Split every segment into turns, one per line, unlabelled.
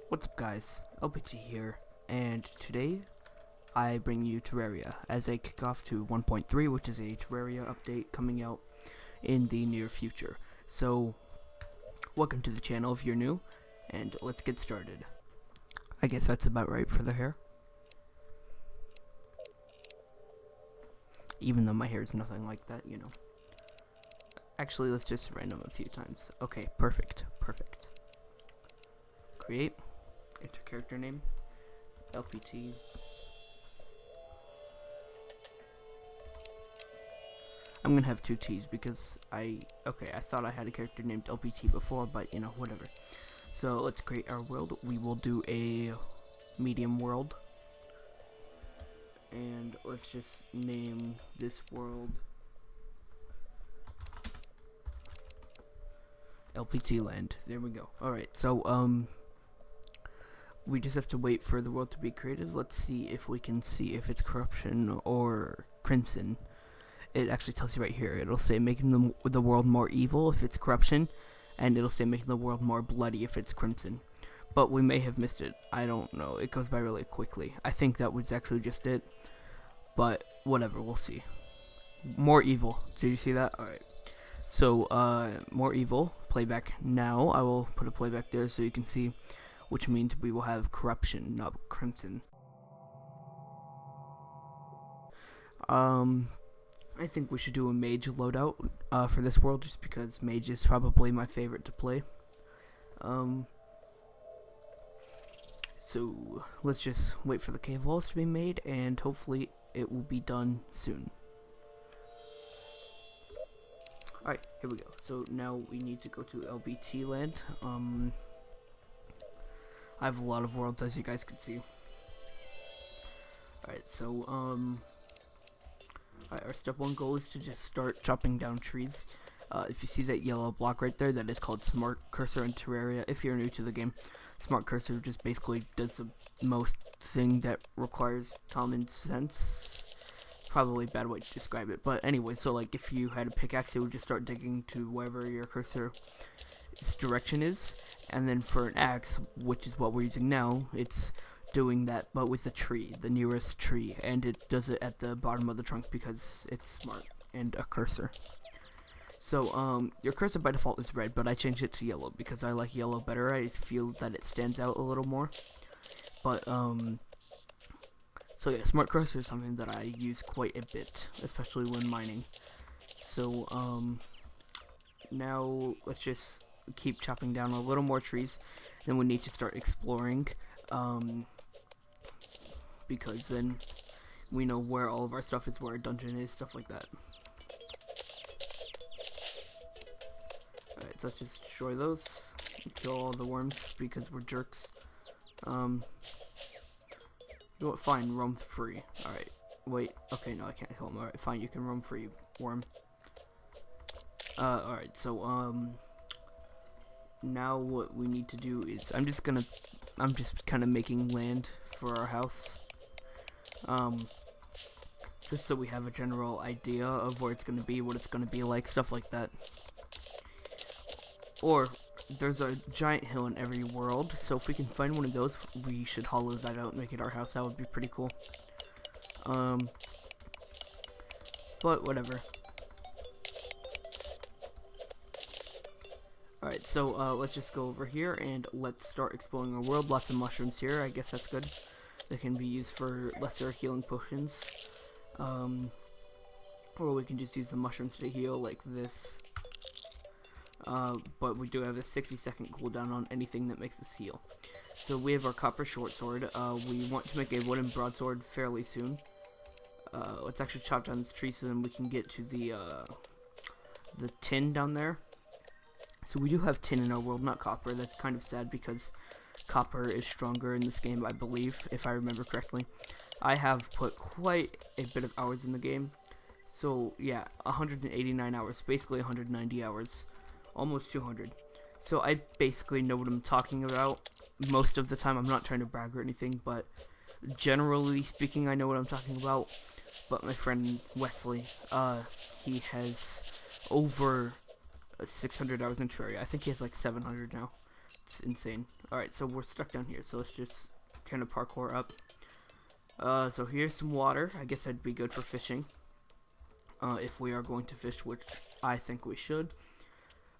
What's up guys, LPT here, and today I bring you Terraria as a kickoff to 1.3, which is a Terraria update coming out in the near future. So, welcome to the channel if you're new, and let's get started. I guess that's about right for the hair. Even though my hair is nothing like that, you know. Actually, let's just random a few times. Okay, perfect. Create. Enter character name, LPT. I'm gonna have two T's because I thought I had a character named LPT before, but you know, whatever. So let's create our world. We will do a medium world, and let's just name this world LPT land. There we go. Alright, so we just have to wait for the world to be created. Let's see if we can see if it's corruption or crimson. It actually tells you right here. It'll say making the world more evil if it's corruption, and it'll say making the world more bloody if it's crimson. But we may have missed it. I don't know. It goes by really quickly. I think that was actually just it. But whatever, we'll see. More evil. Did you see that? Alright. So, more evil. Playback now. I will put a playback there so you can see, which means we will have corruption, not crimson. I think we should do a Mage loadout for this world, just because Mage is probably my favorite to play. So let's just wait for the cave walls to be made, and hopefully it will be done soon. Alright, here we go. So now we need to go to LBT land. I have a lot of worlds, as you guys can see. Alright, so, alright, our step one goal is to just start chopping down trees. If you see that yellow block right there, that is called Smart Cursor in Terraria. If you're new to the game, Smart Cursor just basically does the most thing that requires common sense. Probably a bad way to describe it, but anyway, so like if you had a pickaxe, it would just start digging to wherever your cursor's direction is, and then for an axe, which is what we're using now, it's doing that but with a tree, the nearest tree, and it does it at the bottom of the trunk because it's smart and a cursor. So your cursor by default is red, but I changed it to yellow because I like yellow better. I feel that it stands out a little more. But so yeah, smart cursor is something that I use quite a bit, especially when mining. So now let's just keep chopping down a little more trees. Then we need to start exploring, because then we know where all of our stuff is, where our dungeon is, stuff like that. Alright, so let's just destroy those, kill all the worms because we're jerks. You know what, fine, roam free. Alright, wait, okay, no, I can't kill him. Alright, fine, you can roam free, worm. Alright, so, now what we need to do is, I'm just kind of making land for our house. Just so we have a general idea of where it's gonna be, what it's gonna be like, stuff like that. Or, there's a giant hill in every world, so if we can find one of those, we should hollow that out and make it our house. That would be pretty cool. But whatever. Alright, so let's just go over here and let's start exploring our world. Lots of mushrooms here, I guess that's good. They can be used for lesser healing potions. Or we can just use the mushrooms to heal like this. But we do have a 60-second cooldown on anything that makes us heal. So we have our copper short sword. We want to make a wooden broadsword fairly soon. Let's actually chop down this tree so then we can get to the tin down there. So we do have tin in our world, not copper. That's kind of sad because copper is stronger in this game, I believe, if I remember correctly. I have put quite a bit of hours in the game. So yeah, 189 hours, basically 190 hours. Almost 200. So I basically know what I'm talking about most of the time. I'm not trying to brag or anything, but generally speaking, I know what I'm talking about. But my friend Wesley, he has over 600 hours in Terraria. I think he has like 700 now. It's insane. Alright, so we're stuck down here, so let's just kind of parkour up. So here's some water. I guess that'd be good for fishing. If we are going to fish, which I think we should.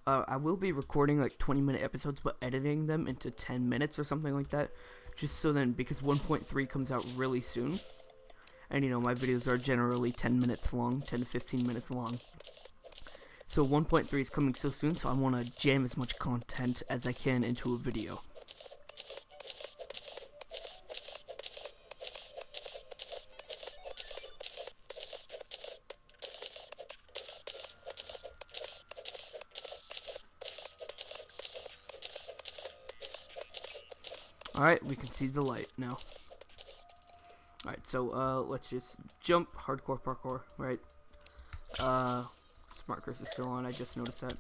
I will be recording like 20-minute episodes, but editing them into 10 minutes or something like that. Just so then, because 1.3 comes out really soon. And you know, my videos are generally 10 minutes long, 10 to 15 minutes long. So 1.3 is coming so soon, so I want to jam as much content as I can into a video. Alright, we can see the light now. Alright, so let's just jump. Hardcore parkour, right? Smart curse is still on, I just noticed that.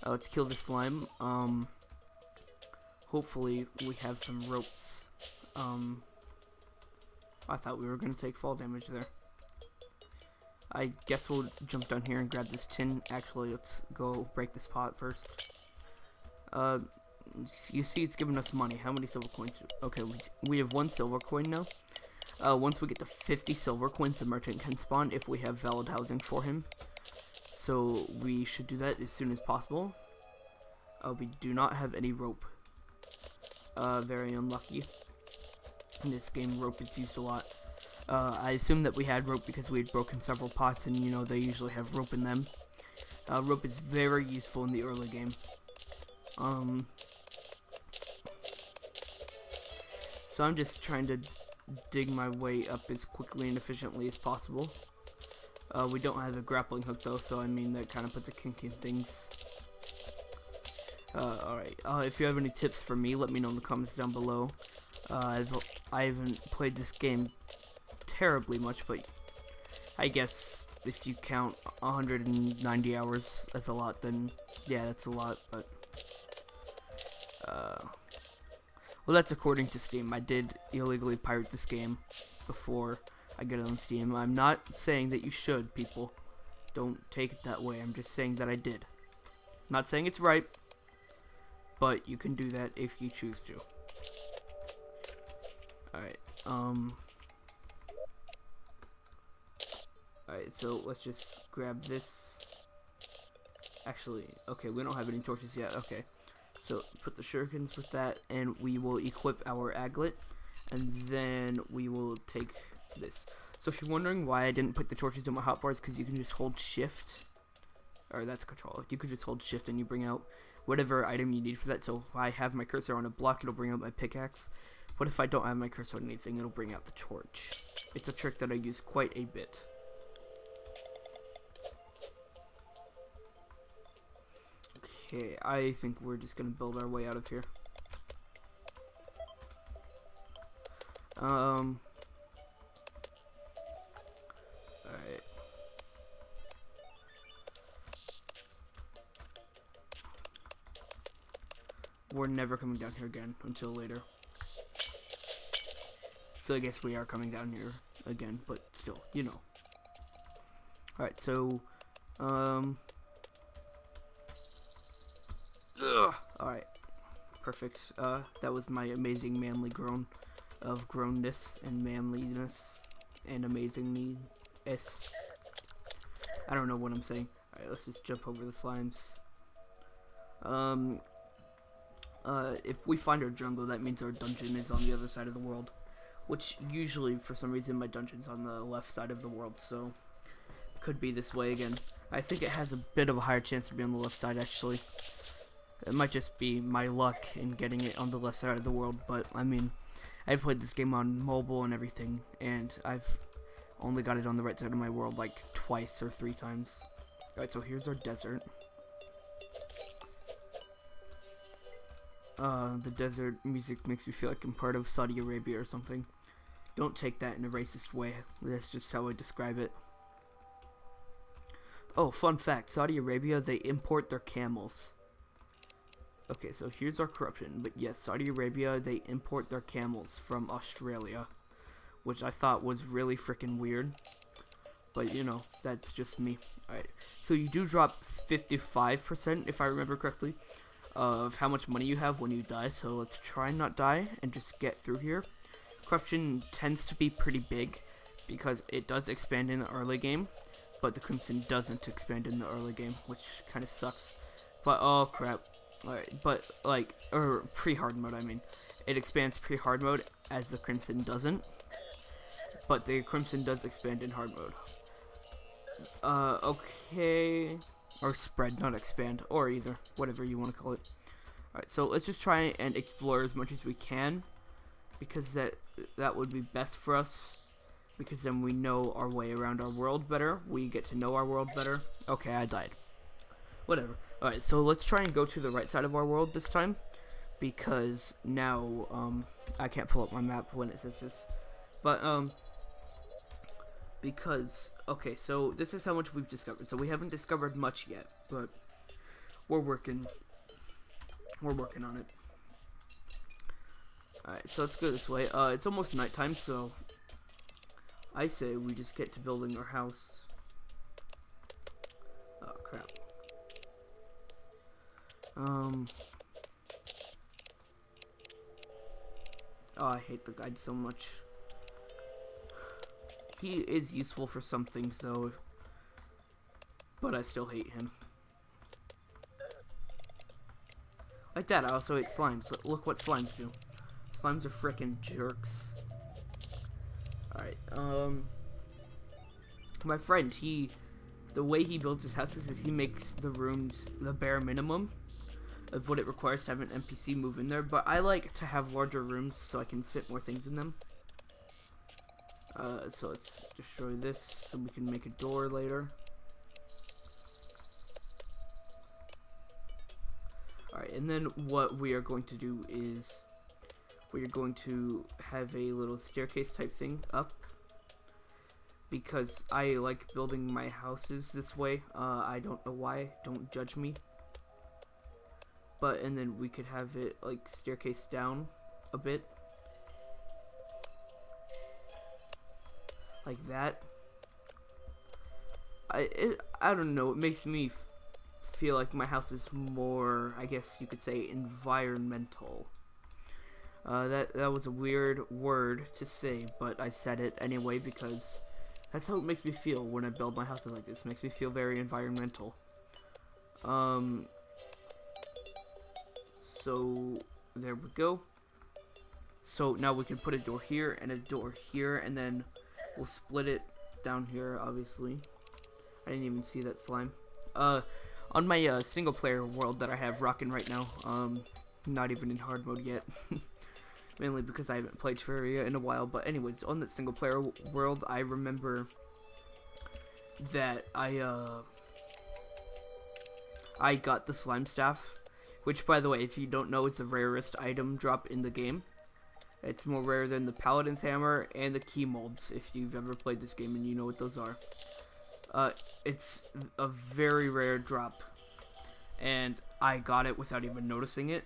Let's kill the slime. Hopefully we have some ropes. I thought we were gonna take fall damage there. I guess we'll jump down here and grab this tin. Actually, let's go break this pot first. You see it's giving us money. How many silver coins? Okay, we have 1 silver coin now. Once we get to 50 silver coins, the merchant can spawn if we have valid housing for him. So we should do that as soon as possible. We do not have any rope. Very unlucky. In this game, rope is used a lot. I assume that we had rope because we had broken several pots, and you know they usually have rope in them. Rope is very useful in the early game. So I'm just trying to dig my way up as quickly and efficiently as possible. We don't have a grappling hook though, so I mean that kind of puts a kink in things. Alright, if you have any tips for me, let me know in the comments down below. I haven't played this game terribly much, but I guess if you count 190 hours as a lot, then yeah, that's a lot, but well, that's according to Steam. I did illegally pirate this game before I get it on Steam. I'm not saying that you should, people. Don't take it that way. I'm just saying that I did. I'm not saying it's right, but you can do that if you choose to. Alright, Alright, so let's just grab this. Actually, okay, we don't have any torches yet. Okay. So put the shurikens with that, and we will equip our aglet, and then we will take this. So if you're wondering why I didn't put the torches in my hotbars, because you can just hold shift, or that's control. You could just hold shift and you bring out whatever item you need for that. So if I have my cursor on a block, it'll bring out my pickaxe. But if I don't have my cursor on anything, it'll bring out the torch. It's a trick that I use quite a bit. Okay, I think we're just gonna build our way out of here. Alright. We're never coming down here again until later. So I guess we are coming down here again, but still, you know. Alright, so, alright, perfect. That was my amazing manly groan of grownness and manliness and amazingness. I don't know what I'm saying. Alright, let's just jump over the slimes. If we find our jungle, that means our dungeon is on the other side of the world. Which usually, for some reason, my dungeon's on the left side of the world, so could be this way again. I think it has a bit of a higher chance to be on the left side, actually. It might just be my luck in getting it on the left side of the world, but I mean, I've played this game on mobile and everything, and I've only got it on the right side of my world like twice or 3 times. Alright, so here's our desert. The desert music makes me feel like I'm part of Saudi Arabia or something. Don't take that in a racist way. That's just how I describe it. Oh, fun fact. Saudi Arabia, they import their camels. Okay, so here's our corruption. But yes, Saudi Arabia, they import their camels from Australia. Which I thought was really freaking weird. But, you know, that's just me. Alright, so you do drop 55%, if I remember correctly, of how much money you have when you die. So let's try and not die and just get through here. Corruption tends to be pretty big because it does expand in the early game, but the Crimson doesn't expand in the early game, which kind of sucks. But oh crap. Alright, but like, or pre-hard mode, I mean. It expands pre-hard mode as the Crimson doesn't. But the Crimson does expand in hard mode. Okay. Or spread, not expand. Or either. Whatever you want to call it. Alright, so let's just try and explore as much as we can. Because that would be best for us. Because then we know our way around our world better. We get to know our world better. Okay, I died. Whatever. Alright, so let's try and go to the right side of our world this time. Because now, I can't pull up my map when it says this. But, because, okay, so this is how much we've discovered. So we haven't discovered much yet, but we're working on it. Alright, so let's go this way. It's almost nighttime, so I say we just get to building our house. Oh, crap. Oh, I hate the guide so much. He is useful for some things, though, but I still hate him. Like that, I also hate slimes. Look what slimes do. Slimes are frickin' jerks. Alright, my friend, the way he builds his houses is he makes the rooms the bare minimum of what it requires to have an NPC move in there, but I like to have larger rooms so I can fit more things in them. So let's destroy this so we can make a door later. Alright, and then what we are going to do is we are going to have a little staircase type thing up. Because I like building my houses this way. I don't know why, don't judge me. But, and then we could have it like staircase down a bit. Like that. I don't know, it makes me feel like my house is more, I guess you could say, environmental. That was a weird word to say, but I said it anyway because that's how it makes me feel when I build my houses like this. It makes me feel very environmental. So there we go. So now we can put a door here and a door here, and then we'll split it down here, obviously. I didn't even see that slime. On my single player world that I have rocking right now, not even in hard mode yet. Mainly because I haven't played Terraria in a while, but anyways, on that single player world, I remember that I got the slime staff, which, by the way, if you don't know, is the rarest item drop in the game. It's more rare than the Paladin's Hammer and the Key Molds, if you've ever played this game and you know what those are. It's a very rare drop, and I got it without even noticing it.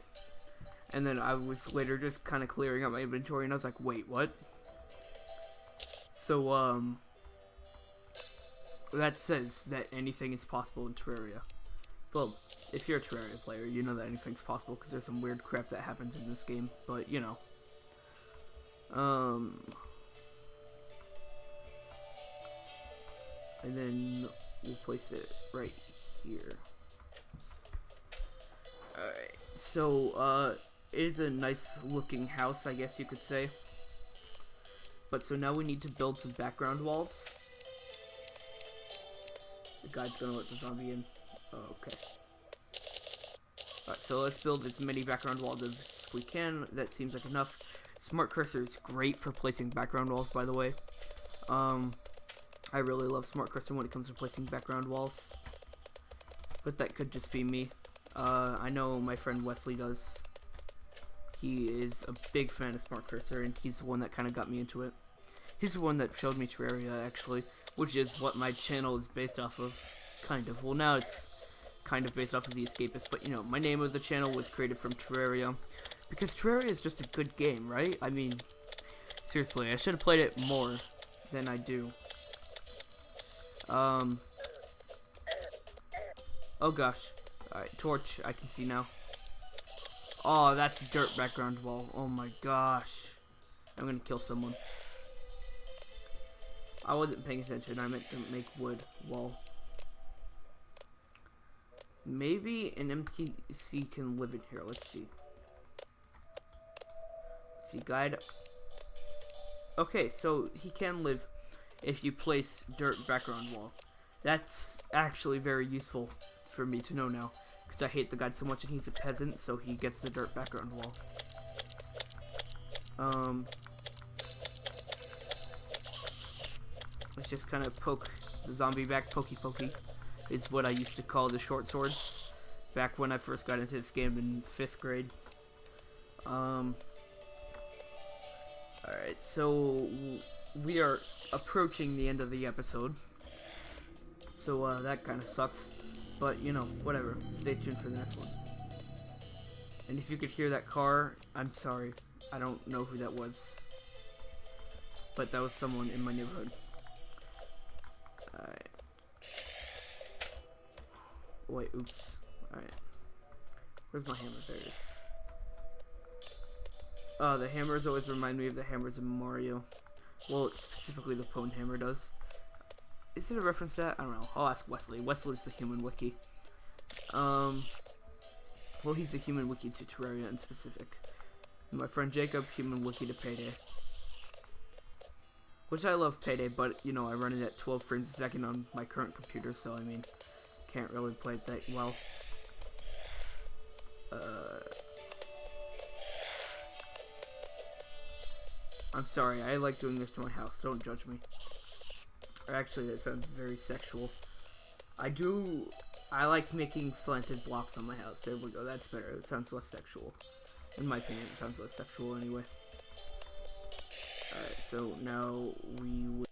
And then I was later just kind of clearing out my inventory, and I was like, wait, what? So, that says that anything is possible in Terraria. Well, if you're a Terraria player, you know that anything's possible, because there's some weird crap that happens in this game, but, you know. And then we'll place it right here. Alright, so, it is a nice looking house, I guess you could say. But so now we need to build some background walls. The guide's gonna let the zombie in. Oh, okay. Alright, so let's build as many background walls as we can. That seems like enough. Smart Cursor is great for placing background walls, by the way. I really love Smart Cursor when it comes to placing background walls. But that could just be me. I know my friend Wesley does. He is a big fan of Smart Cursor, and he's the one that kind of got me into it. He's the one that showed me Terraria, actually, which is what my channel is based off of, kind of. Well, now it's kind of based off of The Escapist, but, you know, my name of the channel was created from Terraria, because Terraria is just a good game, right? I mean, seriously, I should have played it more than I do. Oh gosh. Alright, torch, I can see now. Oh, that's a dirt background wall. Oh my gosh. I'm gonna kill someone. I wasn't paying attention. I meant to make wood wall. Maybe an NPC can live in here. Let's see. Let's see, guide. Okay, so he can live if you place dirt background wall. That's actually very useful for me to know now, because I hate the guy so much and he's a peasant, so he gets the dirt background wall. Let's just kind of poke the zombie back. Pokey pokey is what I used to call the short swords back when I first got into this game in 5th grade. Alright, so we are approaching the end of the episode. So that kind of sucks. But, you know, whatever. Stay tuned for the next one. And if you could hear that car, I'm sorry. I don't know who that was. But that was someone in my neighborhood. Alright. Wait, oops. Alright. Where's my hammer? There it is. The hammers always remind me of the hammers in Mario. Well, specifically the Pwn hammer does. Is it a reference to that? I don't know. I'll ask Wesley. Wesley's the human wiki. Well, he's the human wiki to Terraria in specific. And my friend Jacob, human wiki to Payday. Which I love Payday, but, you know, I run it at 12 frames a second on my current computer, so, I mean, can't really play it that well. I'm sorry, I like doing this to my house, don't judge me. Actually, that sounds very sexual. I like making slanted blocks on my house. There we go, that's better. It sounds less sexual. In my opinion, it sounds less sexual anyway. Alright, so now we will